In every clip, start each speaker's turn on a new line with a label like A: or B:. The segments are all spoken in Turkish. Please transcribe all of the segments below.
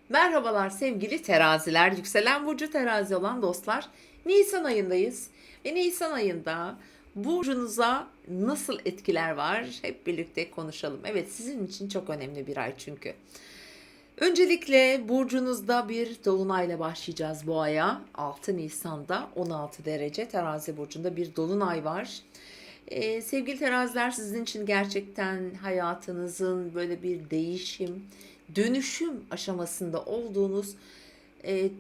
A: Merhabalar sevgili teraziler, yükselen burcu terazi olan dostlar. Nisan ayındayız ve Nisan ayında burcunuza nasıl etkiler var hep birlikte konuşalım. Evet, sizin için çok önemli bir ay çünkü. Öncelikle burcunuzda bir dolunayla başlayacağız bu aya. 6 Nisan'da 16 derece terazi burcunda bir dolunay var. Sevgili teraziler, sizin için gerçekten hayatınızın böyle bir değişim, dönüşüm aşamasında olduğunuz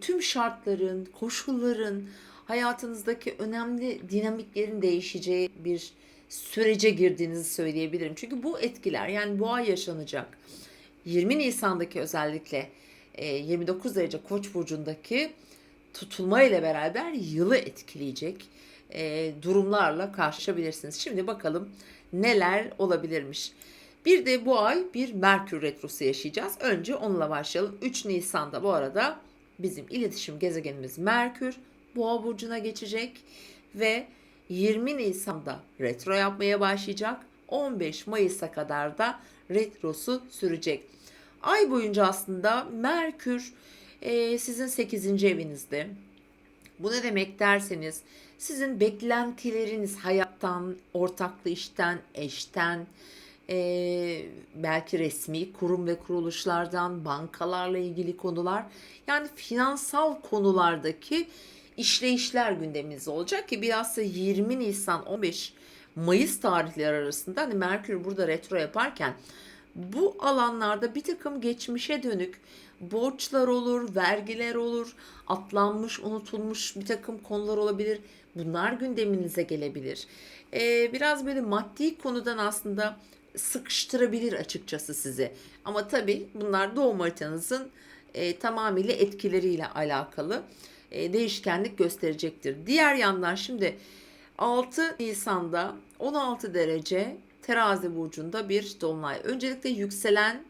A: tüm şartların, koşulların, hayatınızdaki önemli dinamiklerin değişeceği bir sürece girdiğinizi söyleyebilirim. Çünkü bu etkiler, yani bu ay yaşanacak 20 Nisan'daki özellikle 29 derece Koç burcundaki tutulma ile beraber yılı etkileyecek durumlarla karşılaşabilirsiniz. Şimdi bakalım neler olabilirmiş. Bir de bu ay bir Merkür Retrosu yaşayacağız. Önce onunla başlayalım. 3 Nisan'da bu arada bizim iletişim gezegenimiz Merkür Boğa burcuna geçecek ve 20 Nisan'da retro yapmaya başlayacak. 15 Mayıs'a kadar da retrosu sürecek. Ay boyunca aslında Merkür sizin 8. evinizde. Bu ne demek derseniz, sizin beklentileriniz hayattan, ortaklı işten, eşten, belki resmi kurum ve kuruluşlardan, bankalarla ilgili konular, yani finansal konulardaki işleyişler gündemimizde olacak ki bilhassa 20 Nisan 15 Mayıs tarihleri arasında hani Merkür burada retro yaparken bu alanlarda bir takım geçmişe dönük borçlar olur, vergiler olur, atlanmış, unutulmuş bir takım konular olabilir. Bunlar gündeminize gelebilir. Biraz böyle maddi konudan aslında sıkıştırabilir açıkçası sizi. Ama tabii bunlar doğum haritanızın tamamıyla etkileriyle alakalı değişkenlik gösterecektir. Diğer yandan şimdi 6 Nisan'da 16 derece Terazi burcunda bir dolunay. Öncelikle yükselen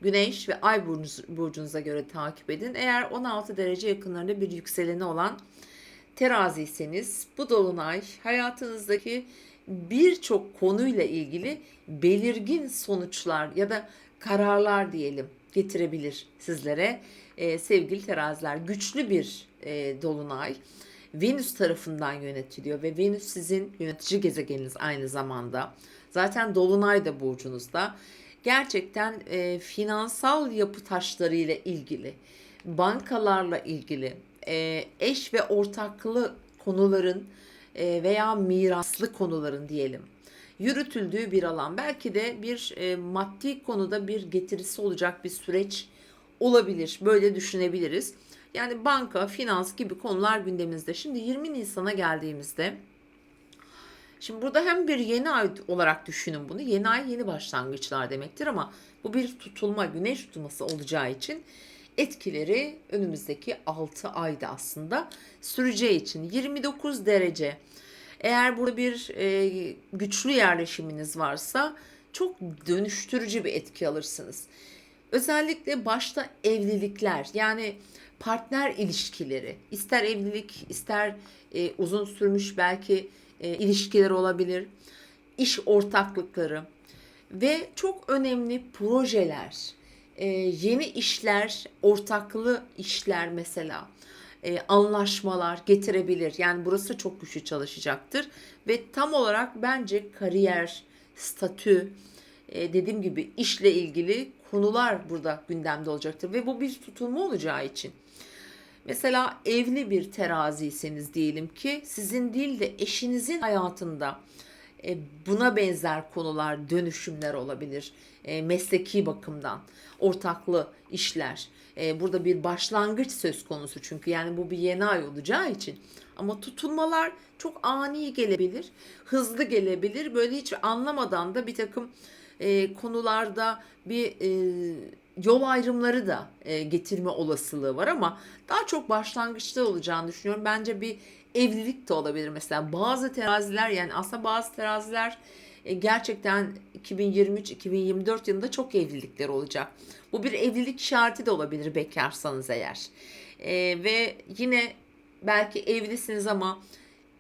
A: Güneş ve Ay burcunuza göre takip edin. Eğer 16 derece yakınlarında bir yükseleni olan teraziyseniz bu dolunay hayatınızdaki birçok konuyla ilgili belirgin sonuçlar ya da kararlar diyelim getirebilir sizlere. Sevgili teraziler, güçlü bir dolunay. Venüs tarafından yönetiliyor ve Venüs sizin yönetici gezegeniniz aynı zamanda. Zaten dolunay da burcunuzda. Gerçekten finansal yapı taşları ile ilgili, bankalarla ilgili, eş ve ortaklı konuların veya miraslı konuların diyelim yürütüldüğü bir alan. Belki de bir maddi konuda bir getirisi olacak bir süreç olabilir. Böyle düşünebiliriz. Yani banka, finans gibi konular gündemimizde. Şimdi 20 Nisan'a geldiğimizde, şimdi burada hem bir yeni ay olarak düşünün bunu. Yeni ay yeni başlangıçlar demektir ama bu bir tutulma, güneş tutulması olacağı için etkileri önümüzdeki 6 ayda aslında süreceği için 29 derece. Eğer burada bir güçlü yerleşiminiz varsa çok dönüştürücü bir etki alırsınız. Özellikle başta evlilikler, yani partner ilişkileri, ister evlilik ister uzun sürmüş belki ilişkiler olabilir, iş ortaklıkları ve çok önemli projeler, yeni işler, ortaklı işler mesela anlaşmalar getirebilir. Yani burası çok güçlü çalışacaktır ve tam olarak bence kariyer, statü, dediğim gibi işle ilgili konular burada gündemde olacaktır ve bu bir tutulma olacağı için. Mesela evli bir teraziyseniz diyelim ki sizin değil de eşinizin hayatında buna benzer konular, dönüşümler olabilir. Mesleki bakımdan, ortaklı işler. Burada bir başlangıç söz konusu çünkü yani bu bir yeni ay olacağı için. Ama tutulmalar çok ani gelebilir, hızlı gelebilir. Böyle hiç anlamadan da bir takım konularda bir yol ayrımları da getirme olasılığı var ama daha çok başlangıçta olacağını düşünüyorum. Bence bir evlilik de olabilir mesela. Bazı teraziler, yani aslında bazı teraziler gerçekten 2023-2024 yılında çok evlilikler olacak. Bu bir evlilik işareti de olabilir bekarsanız eğer. Ve yine belki evlisiniz ama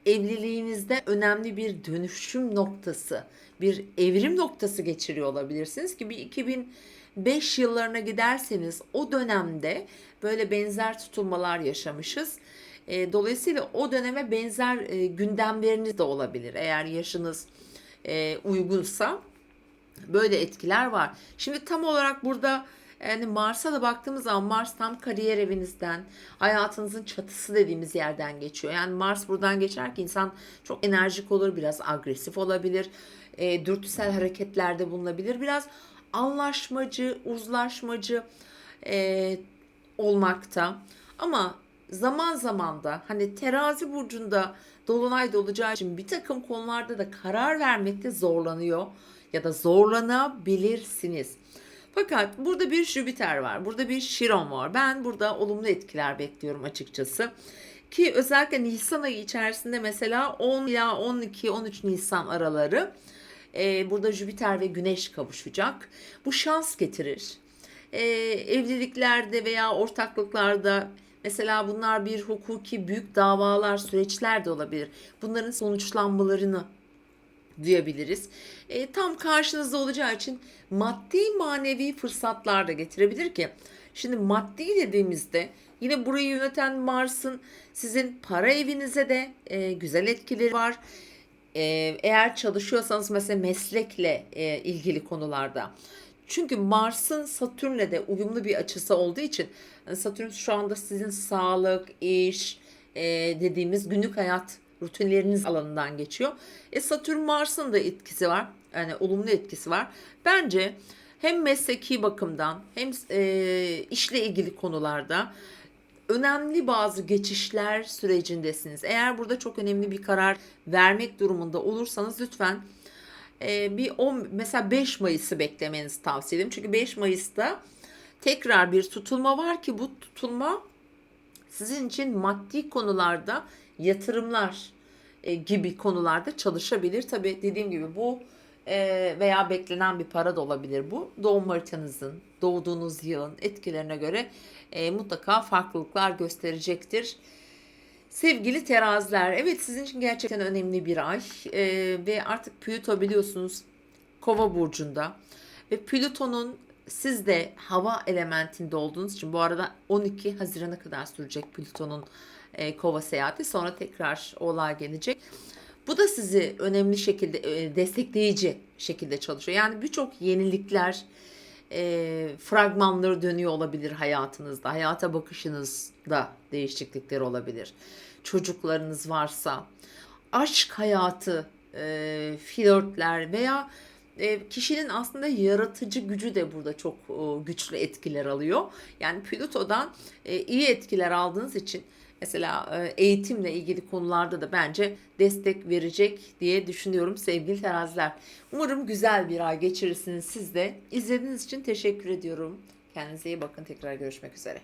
A: evliliğinizde önemli bir dönüşüm noktası, bir evrim noktası geçiriyor olabilirsiniz ki bir 5 yıllarına giderseniz o dönemde böyle benzer tutulmalar yaşamışız. Dolayısıyla o döneme benzer gündemleriniz de olabilir. Eğer yaşınız uygunsa böyle etkiler var. Şimdi tam olarak burada yani Mars'a da baktığımız zaman Mars tam kariyer evinizden, hayatınızın çatısı dediğimiz yerden geçiyor. Yani Mars buradan geçer ki insan çok enerjik olur, biraz agresif olabilir, dürtüsel hareketlerde bulunabilir, biraz anlaşmacı, uzlaşmacı e, olmakta. Ama zaman zaman da hani terazi burcunda dolunay da olacağı için bir takım konularda da karar vermekte zorlanıyor ya da zorlanabilirsiniz. Fakat burada bir Jüpiter var. Burada bir Şiron var. Ben burada olumlu etkiler bekliyorum açıkçası. Ki özellikle Nisan ayı içerisinde mesela 10 ila 12-13 Nisan araları burada Jüpiter ve Güneş kavuşacak. Bu şans getirir. Evliliklerde veya ortaklıklarda mesela bunlar bir hukuki büyük davalar, süreçler de olabilir. Bunların sonuçlanmalarını duyabiliriz. Tam karşınızda olacağı için maddi manevi fırsatlar da getirebilir ki. Şimdi maddi dediğimizde yine burayı yöneten Mars'ın sizin para evinize de güzel etkileri var. Eğer çalışıyorsanız mesela meslekle ilgili konularda. Çünkü Mars'ın Satürn'le de uyumlu bir açısı olduğu için yani Satürn şu anda sizin sağlık, iş dediğimiz günlük hayat rutinleriniz alanından geçiyor. Satürn Mars'ın da etkisi var. Yani olumlu etkisi var. Bence hem mesleki bakımdan hem işle ilgili konularda önemli bazı geçişler sürecindesiniz. Eğer burada çok önemli bir karar vermek durumunda olursanız lütfen mesela 5 Mayıs'ı beklemenizi tavsiye ederim. Çünkü 5 Mayıs'ta tekrar bir tutulma var ki bu tutulma sizin için maddi konularda yatırımlar gibi konularda çalışabilir. Tabii dediğim gibi bu veya beklenen bir para da olabilir bu. Doğum haritanızın, doğduğunuz yılın etkilerine göre mutlaka farklılıklar gösterecektir. Sevgili teraziler, evet sizin için gerçekten önemli bir ay ve artık Plüto biliyorsunuz Kova burcunda ve Plüton'un siz de hava elementinde olduğunuz için bu arada 12 Haziran'a kadar sürecek Plüton'un Kova seyahati, sonra tekrar Oğlak'a gelecek. Bu da sizi önemli şekilde destekleyici şekilde çalışıyor. Yani birçok yenilikler, fragmanları dönüyor olabilir hayatınızda. Hayata bakışınızda değişiklikler olabilir. Çocuklarınız varsa, aşk hayatı, flörtler veya kişinin aslında yaratıcı gücü de burada çok güçlü etkiler alıyor. Yani Plüto'dan iyi etkiler aldığınız için mesela eğitimle ilgili konularda da bence destek verecek diye düşünüyorum sevgili teraziler. Umarım güzel bir ay geçirirsiniz siz de. İzlediğiniz için teşekkür ediyorum. Kendinize iyi bakın. Tekrar görüşmek üzere.